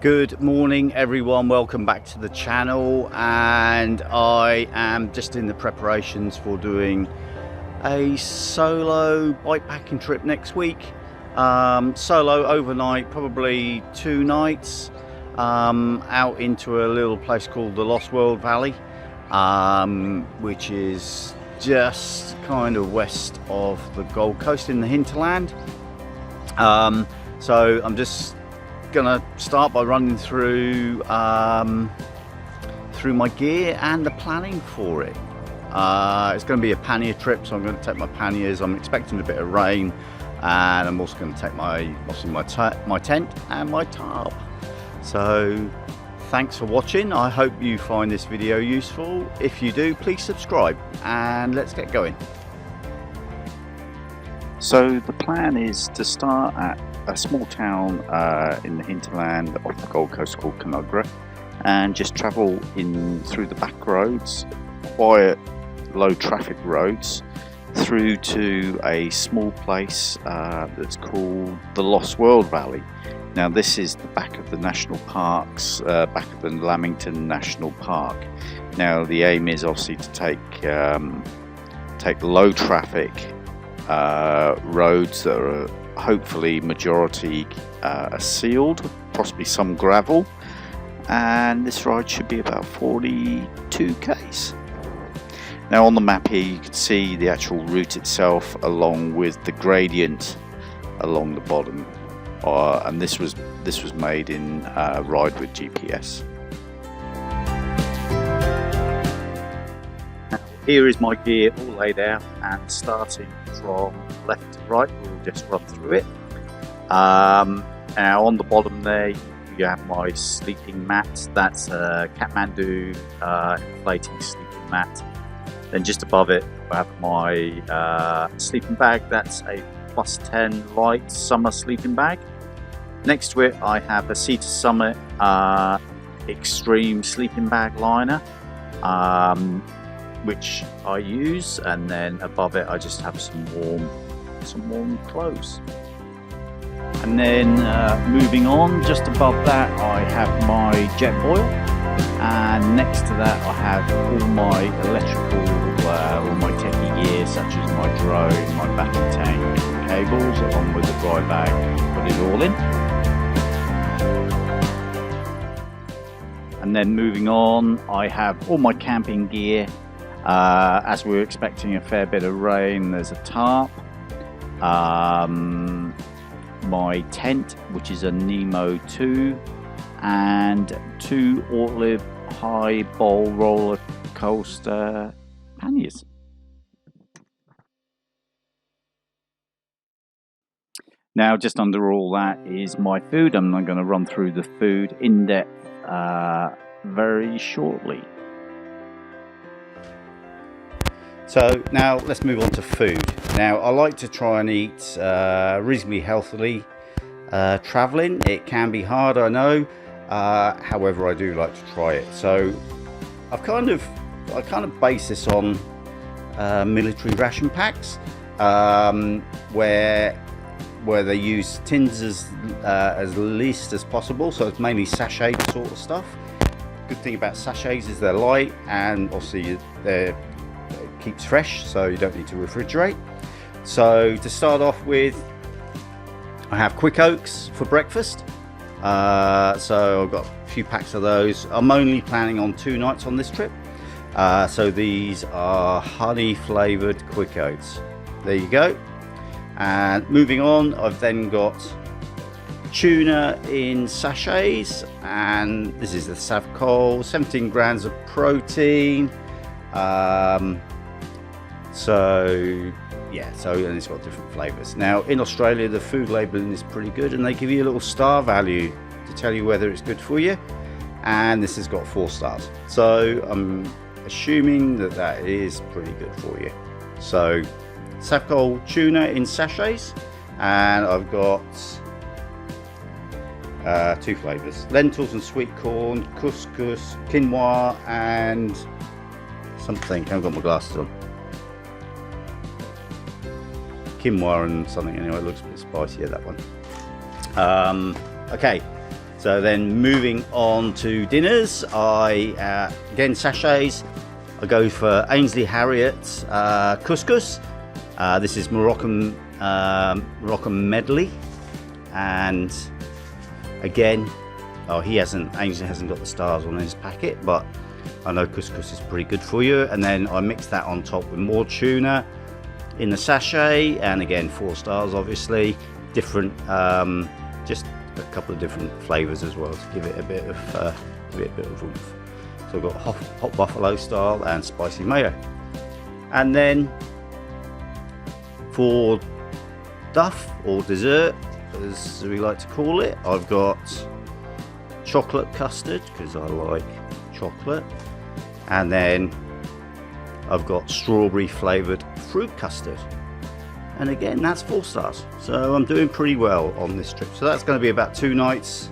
Good morning everyone, welcome back to the channel, and I am just in the preparations for doing a solo bikepacking trip next week. Solo overnight, probably 2 nights, out into a little place called the Lost World Valley, which is just kind of west of the Gold Coast in the hinterland. So I'm just gonna start by running through my gear and the planning for it. It's going to be a pannier trip, so I'm going to take my panniers. I'm expecting a bit of rain, and I'm also going to take my tent and my tarp. So thanks for watching. I hope you find this video useful. If you do, please subscribe, and let's get going. So the plan is to start at a small town in the hinterland off the Gold Coast called Canugra, and just travel in through the back roads, quiet, low traffic roads, through to a small place that's called the Lost World Valley. Now this is the back of the national parks, back of the Lamington National Park. Now the aim is obviously to take low traffic roads that are hopefully majority sealed, possibly some gravel, and this ride should be about 42 k's. Now on the map here you can see the actual route itself along with the gradient along the bottom, and this was made in Ride with GPS. Here is my gear all laid out, and starting from left to right, we'll just run through it. Now on the bottom there you have my sleeping mat. That's a Kathmandu inflating sleeping mat. Then just above it I have my sleeping bag. That's a +10 light summer sleeping bag. Next to it I have a Sea to Summit extreme sleeping bag liner, which I use, and then above it I just have some warm clothes. And then moving on, just above that I have my Jetboil, and next to that I have all my electrical, all my techie gear, such as my drone, my battery tank, cables, along with the dry bag, put it all in. And then moving on, I have all my camping gear. As we're expecting a fair bit of rain, there's a tarp, my tent, which is a Nemo 2, and 2 Olive high bowl roller coaster panniers. Now just under all that is my food, and I'm going to run through the food in depth very shortly. So now let's move on to food. Now I like to try and eat reasonably healthily traveling. It can be hard, I know, however I do like to try it. So I kind of base this on military ration packs, where they use tins as least as possible, so it's mainly sachet sort of stuff. Good thing about sachets is they're light, and obviously they're keeps fresh, so you don't need to refrigerate. So to start off with, I have quick oats for breakfast, so I've got a few packs of those. I'm only planning on 2 nights on this trip, so these are honey flavored quick oats. There you go. And moving on, I've then got tuna in sachets, and this is the Savcol, 17 grams of protein. So yeah, and it's got different flavors. Now in Australia the food labeling is pretty good, and they give you a little star value to tell you whether it's good for you, and this has got 4 stars, so I'm assuming that is pretty good for you. So Savcol tuna in sachets, and I've got 2 flavors: lentils and sweet corn, couscous, quinoa, and something. I haven't got my glasses on. Quinoa and something. Anyway, it looks a bit spicier, that one. Okay, So then moving on to dinners, I again sachets. I go for Ainsley Harriet's couscous. This is Moroccan medley, and again, Ainsley hasn't got the stars on his packet, but I know couscous is pretty good for you. And then I mix that on top with more tuna in the sachet, and again 4 stars obviously, different just a couple of different flavors as well to give it a bit of oomph. So I've got hot buffalo style and spicy mayo. And then for duff or dessert, as we like to call it, I've got chocolate custard because I like chocolate, and then I've got strawberry flavoured fruit custard, and again that's 4 stars. So I'm doing pretty well on this trip. So that's going to be about 2 nights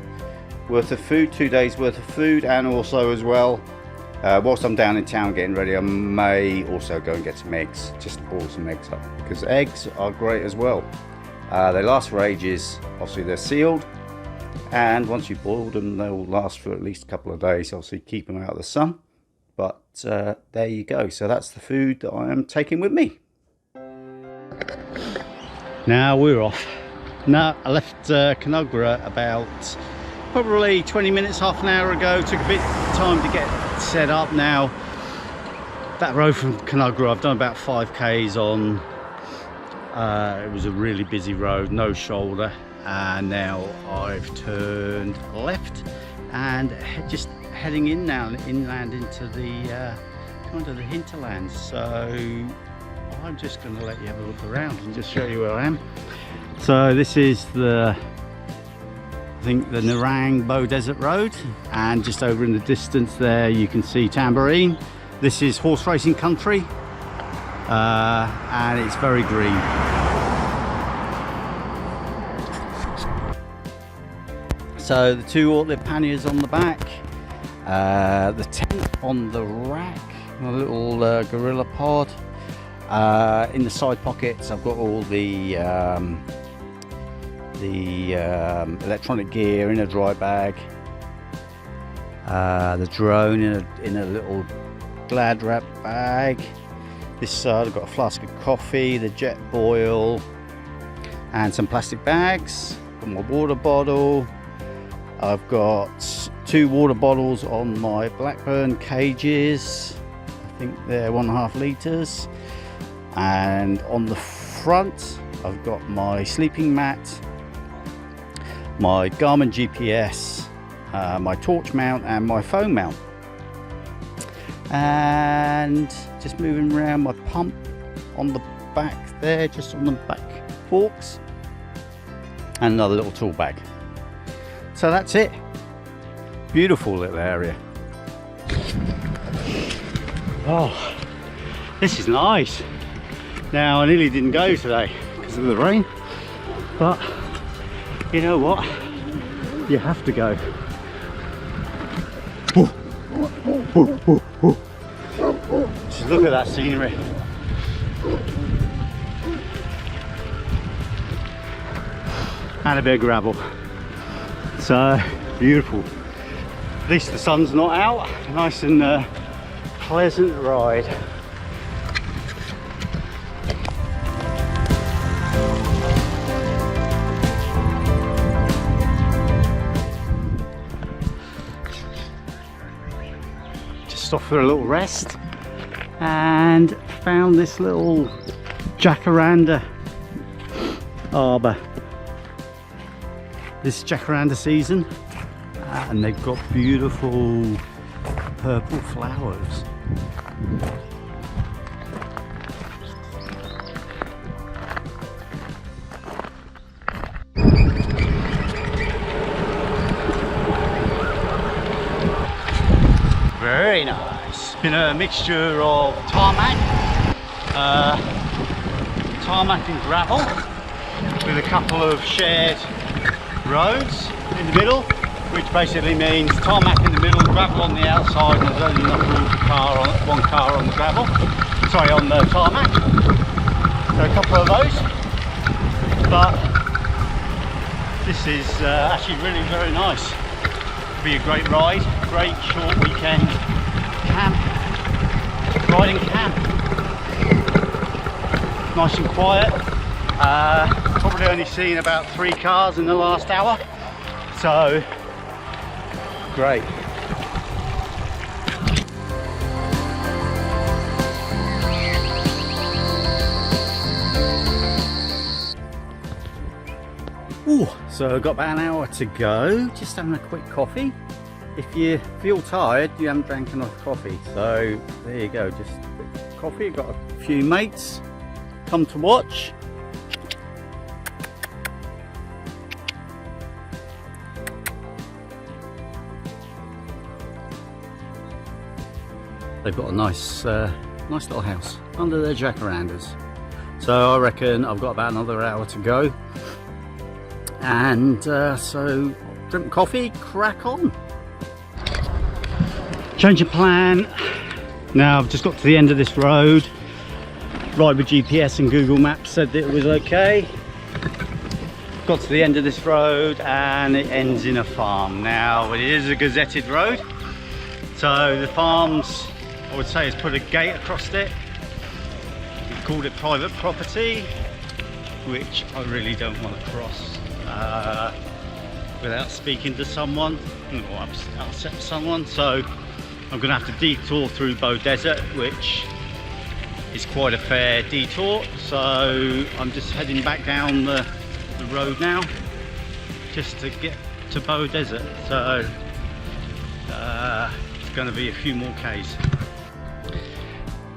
worth of food, 2 days worth of food, and also as well, whilst I'm down in town getting ready, I may also go and get some eggs, just to boil some eggs up, because eggs are great as well. They last for ages. Obviously they're sealed, and once you've boiled them, they'll last for at least a couple of days. Obviously keep them out of the sun, but there you go. So that's the food that I am taking with me. Now we're off. Now I left Canogra about probably 20 minutes, half an hour ago. Took a bit of time to get set up. Now that road from Canogra, I've done about 5k's on. It was a really busy road, no shoulder, and now I've turned left and just heading inland into the kind of the hinterlands. So I'm just going to let you have a look around and just show you where I am. So this is I think the Nerang Bow Desert Road, and just over in the distance there you can see Tambourine. This is horse racing country, and it's very green. So the 2 Ortlieb panniers on the back, the tent on the rack, a little gorilla pod. In the side pockets I've got all the electronic gear in a dry bag, the drone in a little Glad wrap bag. This side I've got a flask of coffee, the Jetboil, and some plastic bags. Got my water bottle. I've got 2 water bottles on my Blackburn cages. I think they're 1.5 litres. And on the front I've got my sleeping mat, my Garmin GPS, my torch mount and my phone mount. And just moving around, my pump on the back there, just on the back forks, and another little tool bag. So that's it. Beautiful little area. Oh, this is nice. Now I nearly didn't go today because of the rain, but you know what, you have to go. Just look at that scenery. And a bit of gravel. So beautiful. At least the sun's not out. Nice and pleasant ride. Off for a little rest and found this little jacaranda arbor. This is jacaranda season, and they've got beautiful purple flowers. Very nice. Been a mixture of tarmac and gravel, with a couple of shared roads in the middle, which basically means tarmac in the middle, gravel on the outside, and there's only enough room for one car on the gravel. Sorry, on the tarmac. So a couple of those, but this is actually really very nice. It'll be a great ride, great short weekend camp, riding camp. Nice and quiet. Probably only seen about 3 cars in the last hour, so great. Ooh, so I've got about an hour to go, just having a quick coffee. If you feel tired, you haven't drank enough coffee, so there you go, just a bit of coffee. I've got a few mates come to watch. They've got a nice little house under their jacarandas. So I reckon I've got about another hour to go. And so drink coffee, crack on. Change of plan. Now I've just got to the end of this road. Right with GPS and Google Maps said that it was okay. Got to the end of this road and it ends in a farm. Now it is a gazetted road. So the farms, I would say, has put a gate across it. We called it private property, which I really don't want to cross without speaking to someone or upset someone. So I'm going to have to detour through Bow Desert, which is quite a fair detour. So I'm just heading back down the road now just to get to Bow Desert. So it's going to be a few more K's.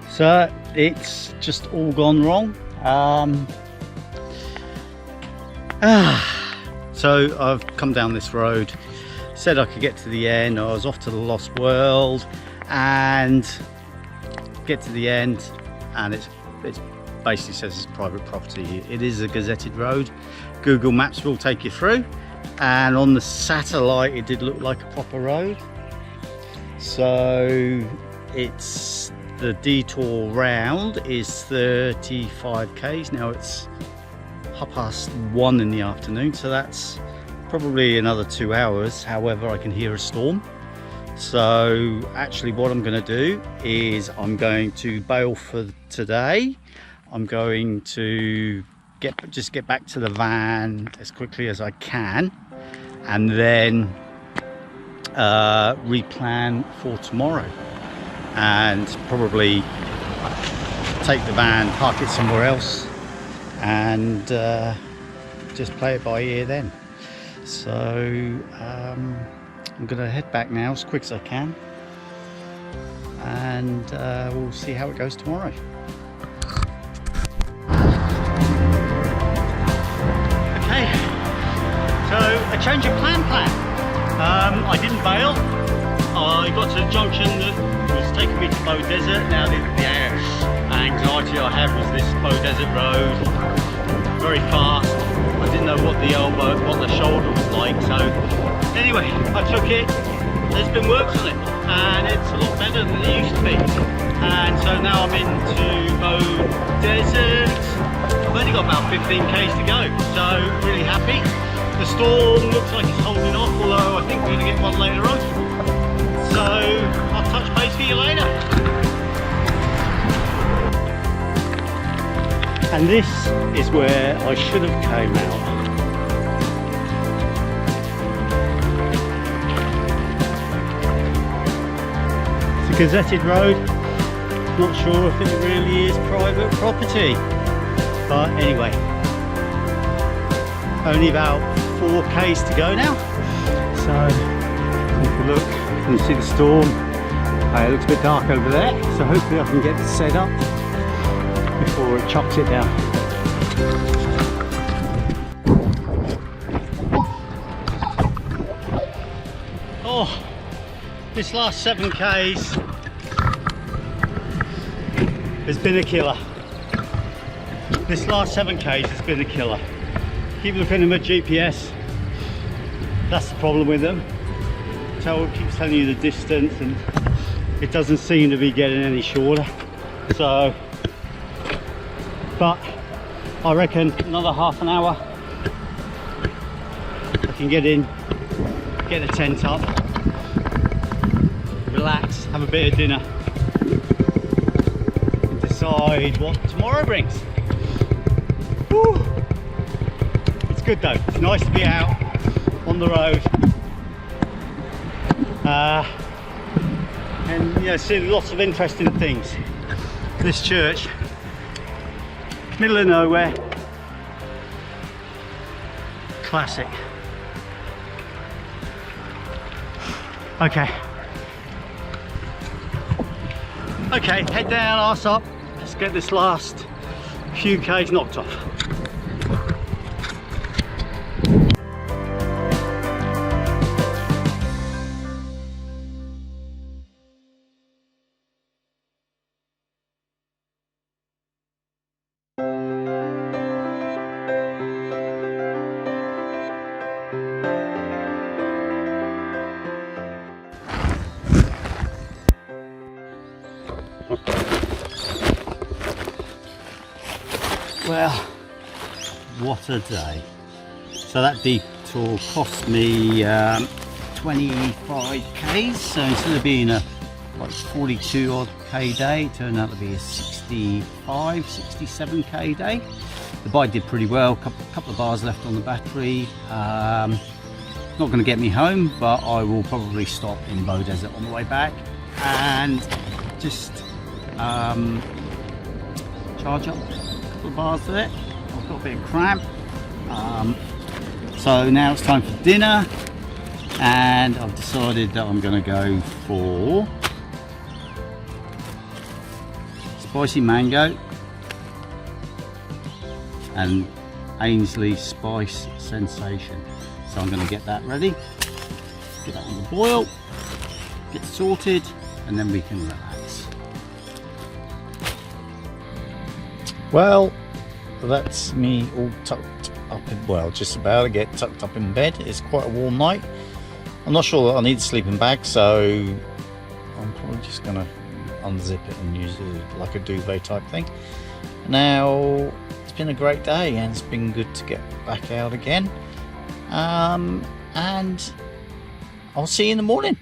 So it's just all gone wrong. So I've come down this road, said I could get to the end. I was off to the Lost World and get to the end, and it basically says it's private property. It is a gazetted road. Google Maps will take you through, and on the satellite it did look like a proper road. So it's the detour round is 35 k's. Now it's 1:30 in the afternoon, so that's probably another 2 hours. However, I can hear a storm. So actually what I'm going to do is I'm going to bail for today. I'm going to just get back to the van as quickly as I can, and then replan for tomorrow, and probably take the van, park it somewhere else, and just play it by ear then. So I'm gonna head back now as quick as I can, and we'll see how it goes tomorrow. Okay, so a change of plan. I didn't bail. I got to the junction that was taking me to Bow Desert. Now the anxiety I had was this Bow Desert road, very fast. I didn't know what the shoulder was like. So anyway, I took it. There's been works on it, and it's a lot better than it used to be. And so now I'm into Bow Desert. I've only got about 15 k's to go, so really happy. The storm looks like it's holding off, although I think we're going to get one later on. So I'll touch base for you later. And this is where I should have came out. It's a gazetted road. Not sure if it really is private property, but anyway, only about 4 k's to go now. So if you look, you can see the storm. It looks a bit dark over there, so hopefully I can get it set up before it chops it down. Oh, this last 7 k's has been a killer. This last 7 k's has been a killer. Keep looking at my GPS. That's the problem with them. It keeps telling you the distance, and it doesn't seem to be getting any shorter. So, but I reckon another half an hour I can get in, get the tent up, relax, have a bit of dinner, and decide what tomorrow brings. Woo. It's good though, it's nice to be out on the road. And you know, see lots of interesting things. This church, middle of nowhere, classic. Okay, head down, arse up. Let's get this last few Ks knocked off. Well, what a day. So that detour cost me 25 Ks, so instead of being a like 42 odd K day, it turned out to be a 65, 67 K day. The bike did pretty well, couple of bars left on the battery. Not going to get me home, but I will probably stop in Bow Desert on the way back and just charge up the bars there. I've got a bit of cramp, so now it's time for dinner, and I've decided that I'm going to go for spicy mango and Ainsley Spice Sensation. So I'm going to get that ready, get that on the boil, get sorted, and then we can relax. Well, that's me all tucked up in, well, just about to get tucked up in bed. It's quite a warm night. I'm not sure that I need a sleeping bag, so I'm probably just going to unzip it and use it like a duvet type thing. Now, it's been a great day and it's been good to get back out again. And I'll see you in the morning.